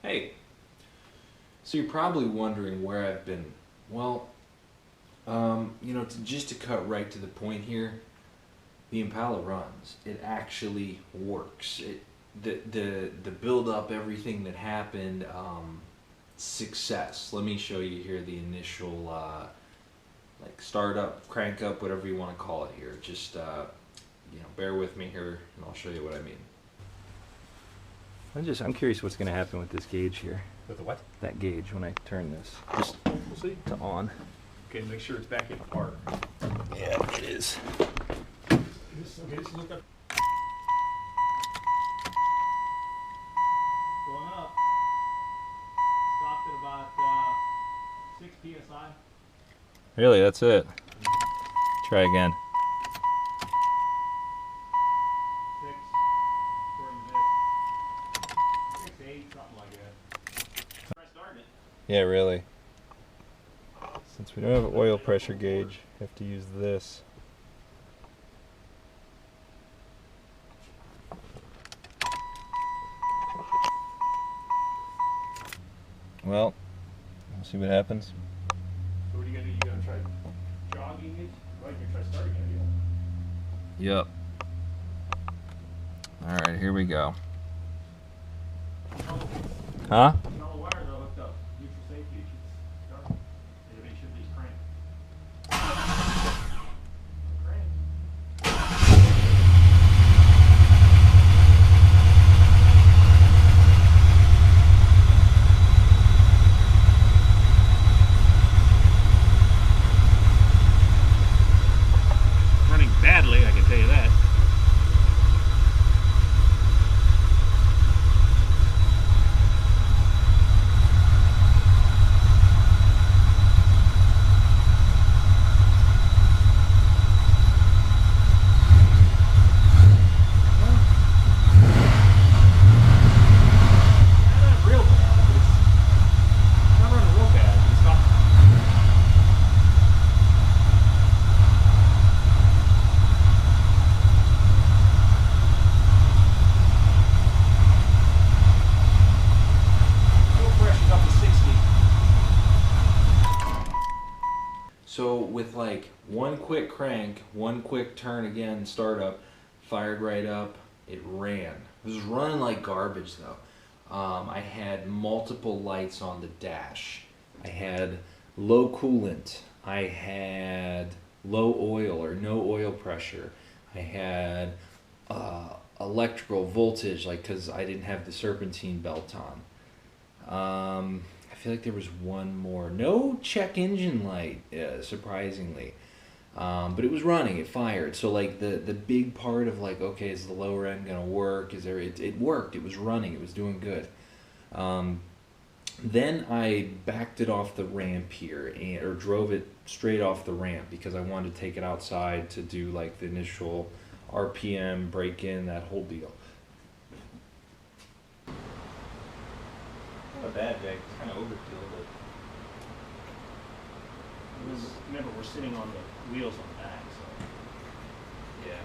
Hey, so you're probably wondering where I've been. Well, just to cut right to the point here, the Impala runs. It actually works. The build up, everything that happened, success. Let me show you here the initial like startup, crank up, whatever you want to call it here. Just bear with me here, and I'll show you what I mean. I'm curious what's going to happen with this gauge here. With the what? That gauge when I turn this just We'll see. to on. Okay, make sure it's back in park. Yeah, it is. Just look up. Going up. Stopped at about 6 psi. Really, that's it. Try again. 6, according to this. 6, 8, something like that. Try starting it. Yeah, really. Since we don't have an oil pressure gauge, we have to use this. Well, we'll see what happens. So what are you gonna do? You gonna try jogging it? Well, you can try starting it. Yep. Alright, here we go. Huh? All the wires are hooked up. Neutral safety. It should start. It should be crank. Crank. Running badly, I can tell you that. Not real bad, but it's not running real bad. It's not. Fuel pressure's up to 60. So with like one quick crank, one quick turn again, startup, fired right up, it ran. It was running like garbage though. I had multiple lights on the dash. I had low coolant. I had low oil or no oil pressure. I had electrical voltage, like because I didn't have the serpentine belt on. I feel like there was one more. No check engine light, surprisingly. But it was running, it fired. So like the big part of like, okay, is the lower end gonna work? Is there? It worked. It was running. It was doing good. Then I backed it off the ramp here, or drove it straight off the ramp because I wanted to take it outside to do like the initial RPM break in, that whole deal. Not a bad day. It's kind of overkill, but remember we're sitting on the wheels on the back, so Yeah.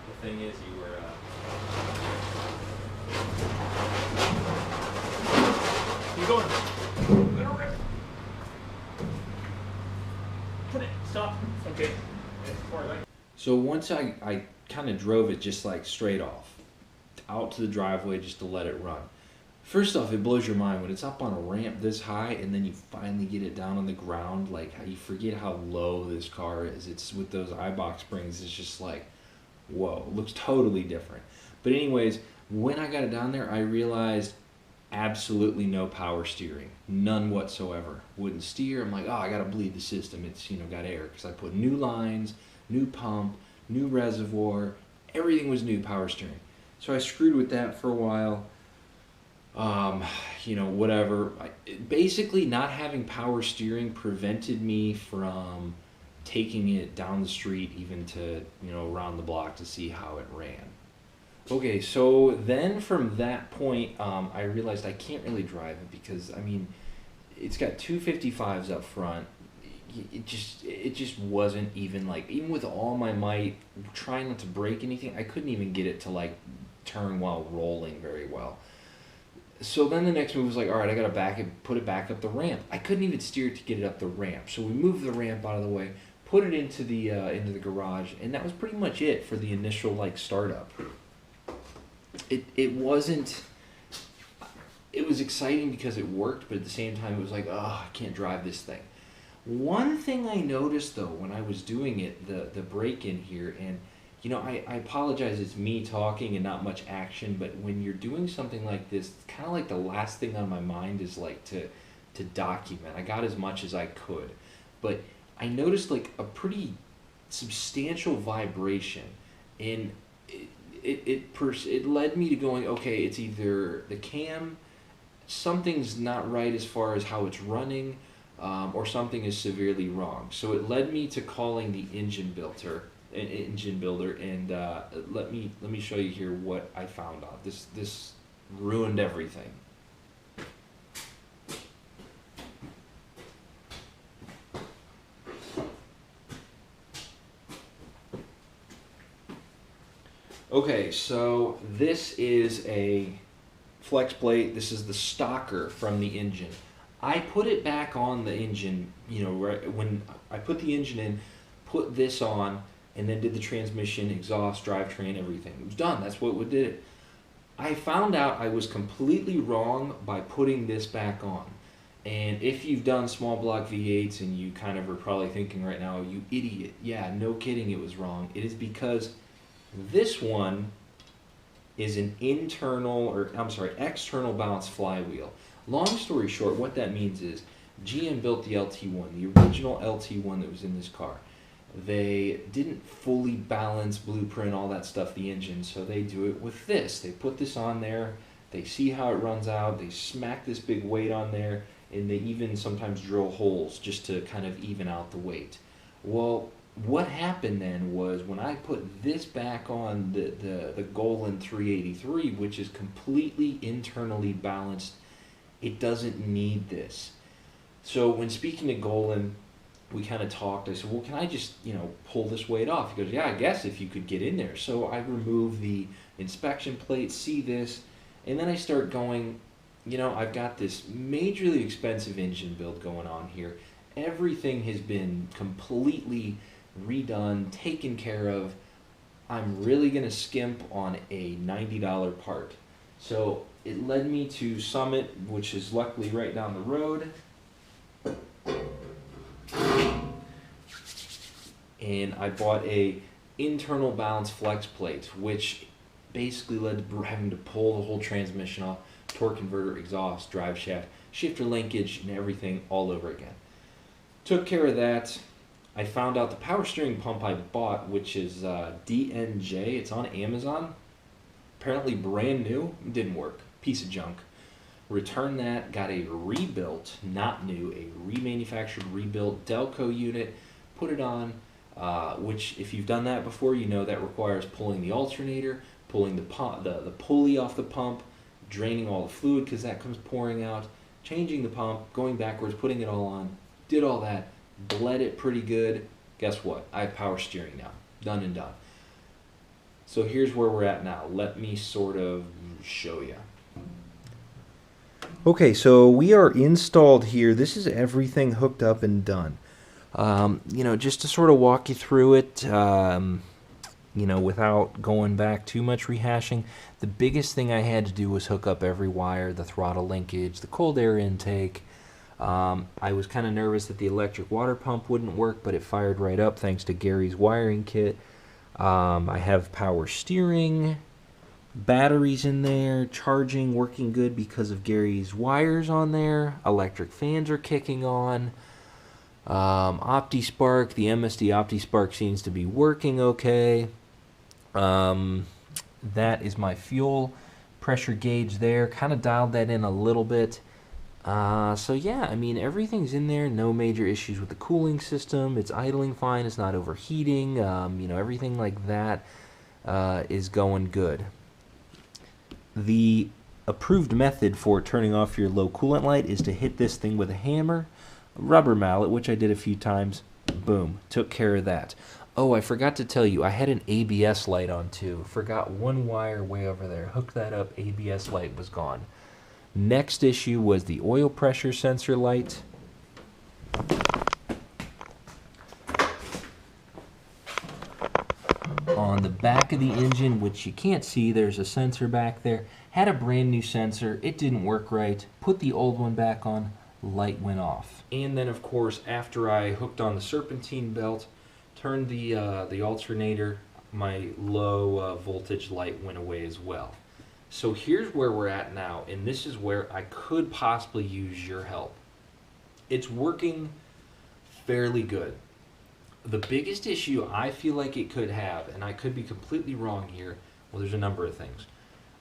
The thing is, you were. keep going. Put it. Stop. Okay. As far as I. So once I kind of drove it just like straight off, out to the driveway just to let it run. First off, it blows your mind when it's up on a ramp this high and then you finally get it down on the ground, like how you forget how low this car is. It's with those iBox springs, it's just like, whoa, it looks totally different. But anyways, when I got it down there, I realized absolutely no power steering, none whatsoever. Wouldn't steer. I'm like, oh, I gotta bleed the system. It's got air because I put new lines, new pump, new reservoir, everything was new, power steering. So I screwed with that for a while. Whatever. Basically, not having power steering prevented me from taking it down the street, even to around the block to see how it ran. Okay, so then from that point, I realized I can't really drive it because it's got 255s up front. It just wasn't even even with all my might, trying not to break anything, I couldn't even get it to turn while rolling very well. So then the next move was like, all right, I gotta put it back up the ramp. I couldn't even steer it to get it up the ramp. So we moved the ramp out of the way, put it into the garage, and that was pretty much it for the initial like startup. It wasn't. It was exciting because it worked, but at the same time, it was like, oh, I can't drive this thing. One thing I noticed though when I was doing it, the break in here, and I apologize, it's me talking and not much action, but when you're doing something like this, it's kind of like the last thing on my mind is like to document. I got as much as I could, but I noticed like a pretty substantial vibration, and it led me to going, okay, it's either the cam, something's not right as far as how it's running, or something is severely wrong. So it led me to calling the engine builder, and let me show you here what I found out. This ruined everything. Okay, so this is a flex plate. This is the stalker from the engine. I put it back on the engine, right when I put the engine in, put this on, and then did the transmission, exhaust, drivetrain, everything. It was done. That's what did it. I found out I was completely wrong by putting this back on. And if you've done small block V8s and you kind of are probably thinking right now, you idiot. Yeah, no kidding, it was wrong. It is because this one is an external balance flywheel. Long story short, what that means is GM built the LT1, the original LT1 that was in this car. They didn't fully balance, blueprint, all that stuff, the engine, so they do it with this. They put this on there, they see how it runs out, they smack this big weight on there, and they even sometimes drill holes just to kind of even out the weight. Well, what happened then was when I put this back on the Golan 383, which is completely internally balanced, it doesn't need this. So when speaking to Golan, we kind of talked. I said, well, can I just, pull this weight off? He goes, yeah, I guess if you could get in there. So I remove the inspection plate, see this, and then I start going, I've got this majorly expensive engine build going on here. Everything has been completely redone, taken care of. I'm really going to skimp on a $90 part. So it led me to Summit, which is luckily right down the road. And I bought a internal balance flex plate, which basically led to having to pull the whole transmission off, torque converter, exhaust, drive shaft, shifter linkage, and everything all over again. Took care of that. I found out the power steering pump I bought, which is DNJ, it's on Amazon, apparently brand new, didn't work, piece of junk. Returned that, got a rebuilt, not new, a remanufactured, rebuilt Delco unit, put it on, which if you've done that before, that requires pulling the alternator, pulling the pump, the pulley off the pump, draining all the fluid because that comes pouring out, changing the pump, going backwards, putting it all on, did all that, bled it pretty good. Guess what? I have power steering now. Done and done. So here's where we're at now. Let me sort of show you. Okay, so we are installed here. This is everything hooked up and done. Just to sort of walk you through it, without going back too much rehashing, the biggest thing I had to do was hook up every wire, the throttle linkage, the cold air intake. I was kind of nervous that the electric water pump wouldn't work, but it fired right up thanks to Gary's wiring kit. I have power steering, batteries in there, charging, working good because of Gary's wires on there. Electric fans are kicking on. OptiSpark, the MSD OptiSpark seems to be working okay. That is my fuel pressure gauge there. Kind of dialed that in a little bit. So yeah, everything's in there. No major issues with the cooling system. It's idling fine. It's not overheating. Everything like that is going good. The approved method for turning off your low coolant light is to hit this thing with a hammer, a rubber mallet, which I did a few times. Boom, took care of that. Oh, I forgot to tell you, I had an ABS light on too. Forgot one wire way over there. Hooked that up, ABS light was gone. Next issue was the oil pressure sensor light. On the back of the engine, which you can't see, there's a sensor back there. Had a brand new sensor, it didn't work right. Put the old one back on, light went off. And then of course, after I hooked on the serpentine belt, turned the alternator, my low voltage light went away as well. So here's where we're at now, and this is where I could possibly use your help. It's working fairly good. The biggest issue I feel like it could have, and I could be completely wrong here, well, there's a number of things.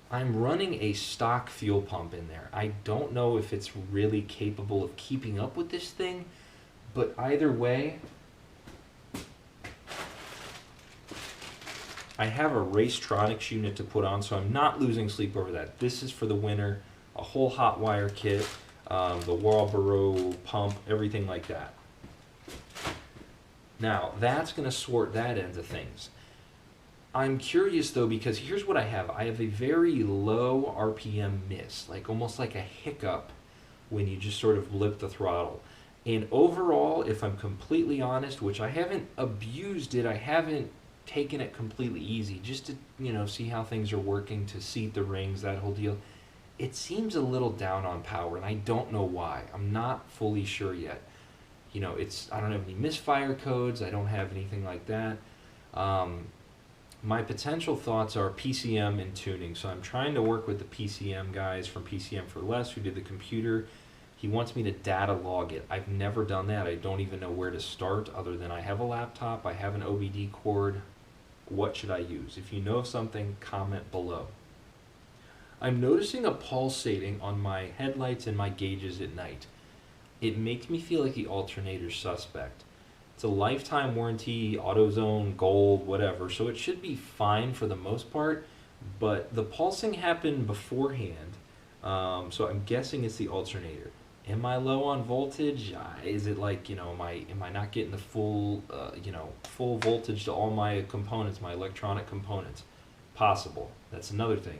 I'm running a stock fuel pump in there. I don't know if it's really capable of keeping up with this thing, but either way, I have a Racetronics unit to put on, so I'm not losing sleep over that. This is for the winter, a whole hot wire kit, the Walboro pump, everything like that. Now, that's going to sort that end of things. I'm curious though, because here's what I have. I have a very low RPM miss, like almost like a hiccup when you just sort of blip the throttle. And overall, if I'm completely honest, which I haven't abused it, I haven't taken it completely easy, just to, you know, see how things are working, to seat the rings, that whole deal. It seems a little down on power, and I don't know why. I'm not fully sure yet. You know, I don't have any misfire codes, I don't have anything like that. My potential thoughts are PCM and tuning. So I'm trying to work with the PCM guys from PCM for Less, who did the computer. He wants me to data log it. I've never done that. I don't even know where to start, other than I have a laptop, I have an OBD cord. What should I use? If you know of something, comment below. I'm noticing a pulsating on my headlights and my gauges at night. It makes me feel like the alternator's suspect. It's a lifetime warranty, AutoZone, Gold, whatever, so it should be fine for the most part, but the pulsing happened beforehand, so I'm guessing it's the alternator. Am I low on voltage? Is it like, you know, am I not getting the full, full voltage to all my components, my electronic components? Possible. That's another thing.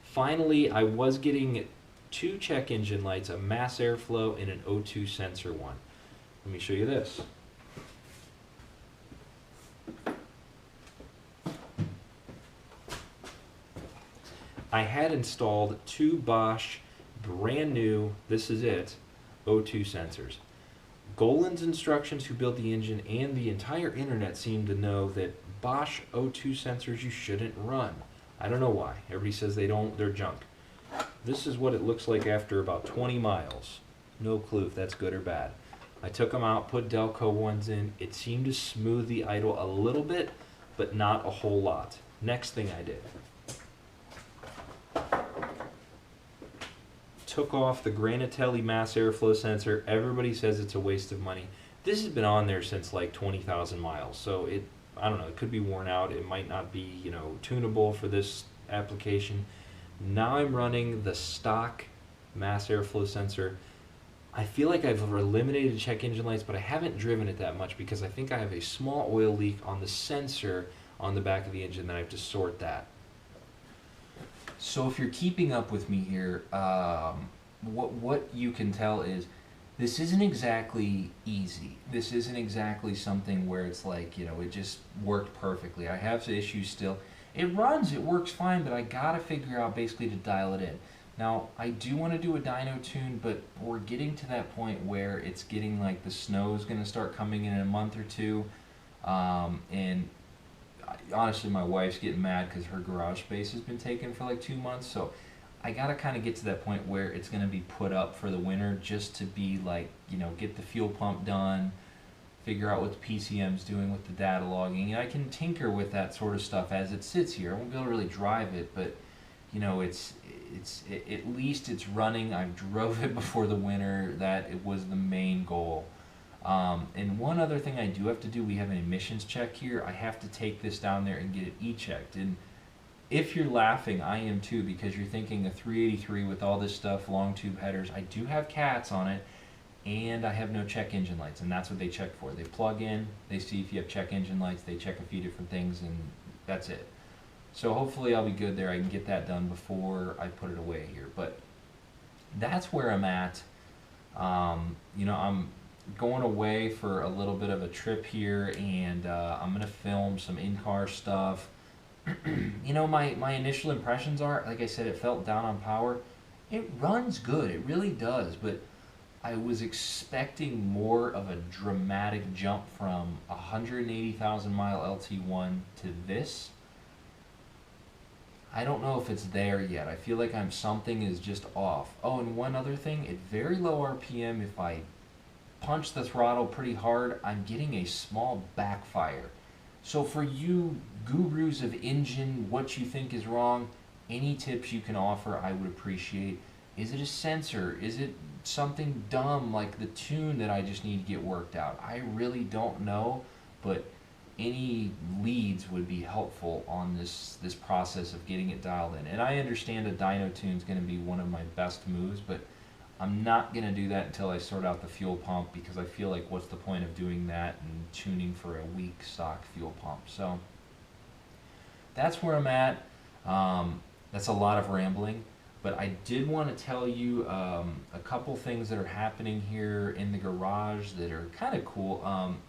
Finally, I was getting 2 check engine lights, a mass airflow and an O2 sensor one. Let me show you this. I had installed 2 Bosch brand new, this is it, O2 sensors. Golan's instructions, who built the engine, and the entire internet seem to know that Bosch O2 sensors you shouldn't run. I don't know why. Everybody says they're junk. This is what it looks like after about 20 miles. No clue if that's good or bad. I took them out, put Delco ones in. It seemed to smooth the idle a little bit, but not a whole lot. Next thing I did. Took off the Granatelli mass airflow sensor. Everybody says it's a waste of money. This has been on there since like 20,000 miles, so I don't know, it could be worn out. It might not be, you know, tunable for this application. Now I'm running the stock mass airflow sensor. I feel like I've eliminated check engine lights, but I haven't driven it that much because I think I have a small oil leak on the sensor on the back of the engine, then I have to sort that. So if you're keeping up with me here, what you can tell is this isn't exactly easy. This isn't exactly something where it's like, you know, it just worked perfectly. I have some issues still. It runs, it works fine, but I gotta figure out basically to dial it in. Now, I do want to do a dyno tune, but we're getting to that point where it's getting like the snow's gonna start coming in a month or two, and honestly, my wife's getting mad because her garage space has been taken for like 2 months, so I gotta kind of get to that point where it's gonna be put up for the winter, just to be like, you know, get the fuel pump done, figure out what the PCM's doing with the data logging, and I can tinker with that sort of stuff as it sits here. I won't be able to really drive it, but you know, at least it's running. I drove it before the winter. That it was the main goal. And one other thing I do have to do, we have an emissions check here. I have to take this down there and get it e-checked. And if you're laughing, I am too, because you're thinking a 383 with all this stuff, long tube headers. I do have cats on it, and I have no check engine lights, and that's what they check for. They plug in, they see if you have check engine lights, they check a few different things, and that's it. So hopefully I'll be good there. I can get that done before I put it away here. But that's where I'm at. You know, I'm going away for a little bit of a trip here, and I'm gonna film some in-car stuff. You know, my initial impressions are, like I said, it felt down on power. It runs good, it really does, but I was expecting more of a dramatic jump from 180,000 mile LT1 to this. I don't know if it's there yet. I feel like something is just off. Oh, and one other thing, at very low RPM, if I punch the throttle pretty hard, I'm getting a small backfire. So for you gurus of engine, what you think is wrong, any tips you can offer, I would appreciate. Is it a sensor? Is it something dumb like the tune that I just need to get worked out? I really don't know, but any leads would be helpful on this process of getting it dialed in. And I understand a dyno tune is going to be one of my best moves, but I'm not going to do that until I sort out the fuel pump, because I feel like what's the point of doing that and tuning for a weak stock fuel pump. So that's where I'm at. That's a lot of rambling, but I did want to tell you a couple things that are happening here in the garage that are kind of cool.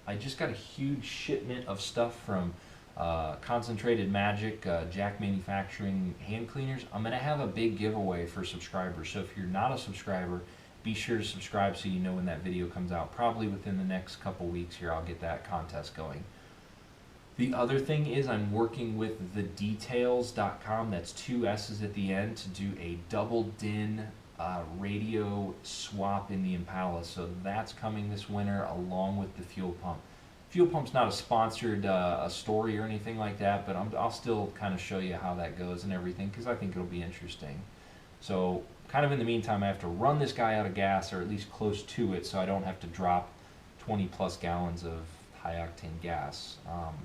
I just got a huge shipment of stuff from Concentrated Magic, Jack Manufacturing hand cleaners. I'm going to have a big giveaway for subscribers, so if you're not a subscriber, be sure to subscribe so you know when that video comes out. Probably within the next couple weeks here, I'll get that contest going. The other thing is I'm working with thedetails.com, that's 2 S's at the end, to do a double DIN radio swap in the Impala. So that's coming this winter along with the fuel pump. Fuel pump's not a sponsored a story or anything like that, but I'll still kind of show you how that goes and everything, because I think it'll be interesting. So kind of in the meantime, I have to run this guy out of gas, or at least close to it, so I don't have to drop 20 plus gallons of high octane gas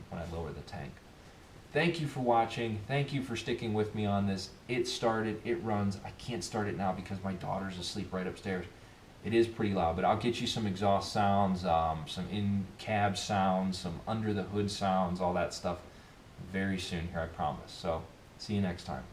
when I lower the tank. Thank you for watching. Thank you for sticking with me on this. It started, it runs. I can't start it now because my daughter's asleep right upstairs. It is pretty loud, but I'll get you some exhaust sounds, some in-cab sounds, some under the hood sounds, all that stuff very soon here, I promise. So see you next time.